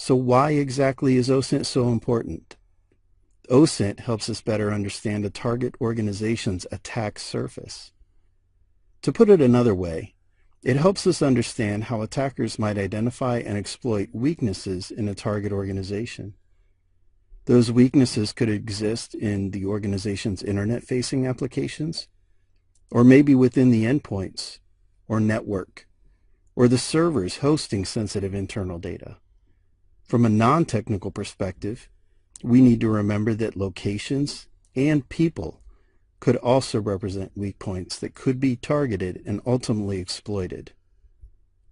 So why exactly is OSINT so important? OSINT helps us better understand a target organization's attack surface. To put it another way, it helps us understand how attackers might identify and exploit weaknesses in a target organization. Those weaknesses could exist in the organization's internet-facing applications, or maybe within the endpoints, or network, or the servers hosting sensitive internal data. From a non-technical perspective, we need to remember that locations and people could also represent weak points that could be targeted and ultimately exploited.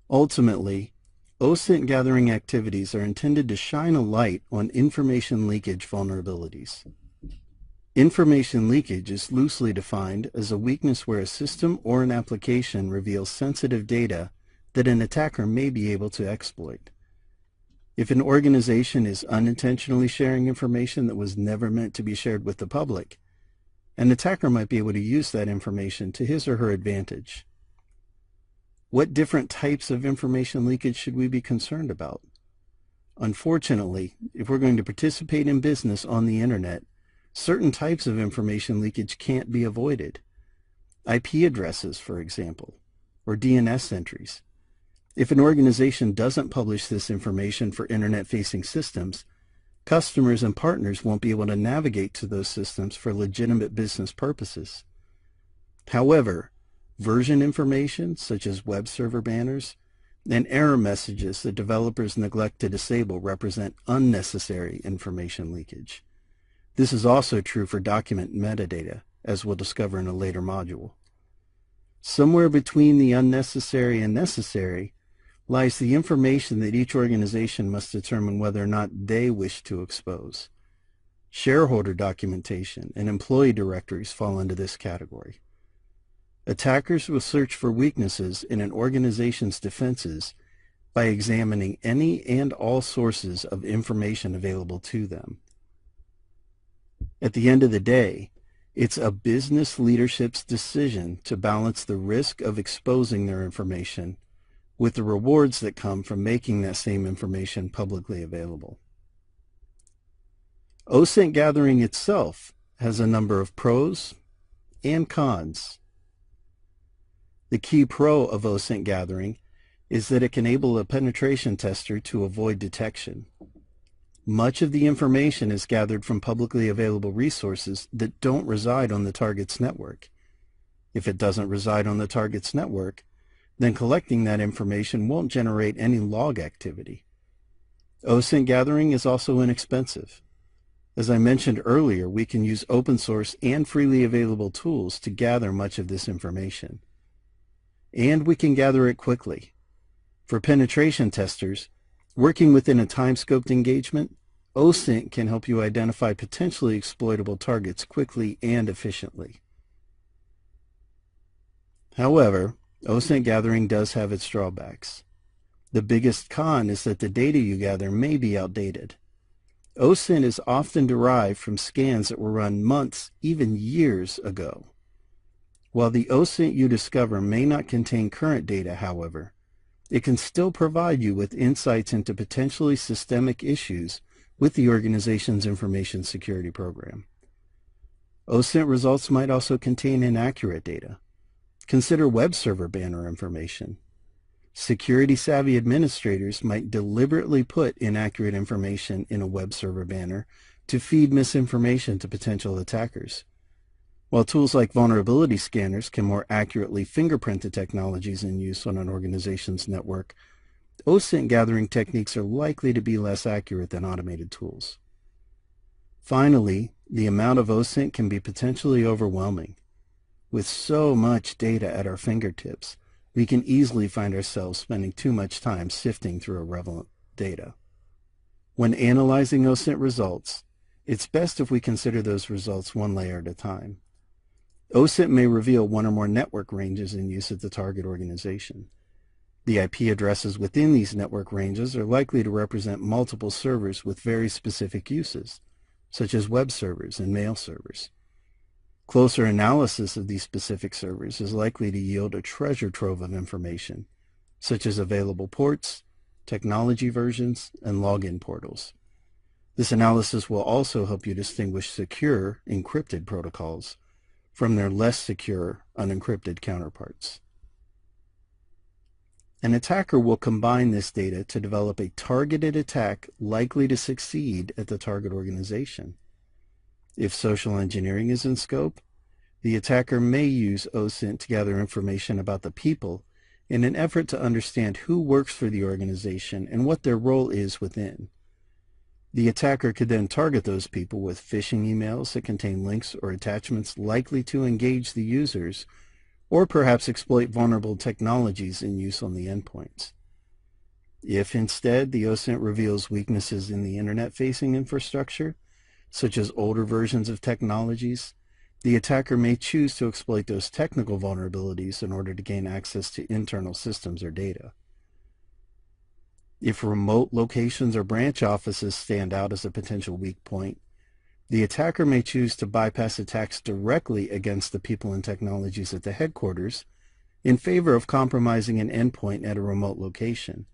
Ultimately, OSINT gathering activities are intended to shine a light on information leakage vulnerabilities. Information leakage is loosely defined as a weakness where a system or an application reveals sensitive data that an attacker may be able to exploit. If an organization is unintentionally sharing information that was never meant to be shared with the public, an attacker might be able to use that information to his or her advantage. What different types of information leakage should we be concerned about? Unfortunately, if we're going to participate in business on the internet, certain types of information leakage can't be avoided. IP addresses, for example, or DNS entries. If an organization doesn't publish this information for internet-facing systems, customers and partners won't be able to navigate to those systems for legitimate business purposes. However, version information, such as web server banners, and error messages that developers neglect to disable represent unnecessary information leakage. This is also true for document metadata, as we'll discover in a later module. Somewhere between the unnecessary and necessary lies the information that each organization must determine whether or not they wish to expose. Shareholder documentation and employee directories fall into this category. Attackers will search for weaknesses in an organization's defenses by examining any and all sources of information available to them. At the end of the day, it's a business leadership's decision to balance the risk of exposing their information with the rewards that come from making that same information publicly available. OSINT gathering itself has a number of pros and cons. The key pro of OSINT gathering is that it can enable a penetration tester to avoid detection. Much of the information is gathered from publicly available resources that don't reside on the target's network. If it doesn't reside on the target's network, then collecting that information won't generate any log activity. OSINT gathering is also inexpensive. As I mentioned earlier, we can use open source and freely available tools to gather much of this information. And we can gather it quickly. For penetration testers, working within a time-scoped engagement, OSINT can help you identify potentially exploitable targets quickly and efficiently. However, OSINT gathering does have its drawbacks. The biggest con is that the data you gather may be outdated. OSINT is often derived from scans that were run months, even years ago. While the OSINT you discover may not contain current data, however, it can still provide you with insights into potentially systemic issues with the organization's information security program. OSINT results might also contain inaccurate data. Consider web server banner information. Security-savvy administrators might deliberately put inaccurate information in a web server banner to feed misinformation to potential attackers. While tools like vulnerability scanners can more accurately fingerprint the technologies in use on an organization's network, OSINT gathering techniques are likely to be less accurate than automated tools. Finally, the amount of OSINT can be potentially overwhelming. With so much data at our fingertips, we can easily find ourselves spending too much time sifting through irrelevant data. When analyzing OSINT results, it's best if we consider those results one layer at a time. OSINT may reveal one or more network ranges in use at the target organization. The IP addresses within these network ranges are likely to represent multiple servers with very specific uses, such as web servers and mail servers. Closer analysis of these specific servers is likely to yield a treasure trove of information, such as available ports, technology versions, and login portals. This analysis will also help you distinguish secure, encrypted protocols from their less secure, unencrypted counterparts. An attacker will combine this data to develop a targeted attack likely to succeed at the target organization. If social engineering is in scope, the attacker may use OSINT to gather information about the people in an effort to understand who works for the organization and what their role is within. The attacker could then target those people with phishing emails that contain links or attachments likely to engage the users, or perhaps exploit vulnerable technologies in use on the endpoints. If instead the OSINT reveals weaknesses in the internet-facing infrastructure, such as older versions of technologies, the attacker may choose to exploit those technical vulnerabilities in order to gain access to internal systems or data. If remote locations or branch offices stand out as a potential weak point, the attacker may choose to bypass attacks directly against the people and technologies at the headquarters in favor of compromising an endpoint at a remote location,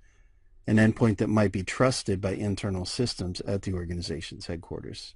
an endpoint that might be trusted by internal systems at the organization's headquarters.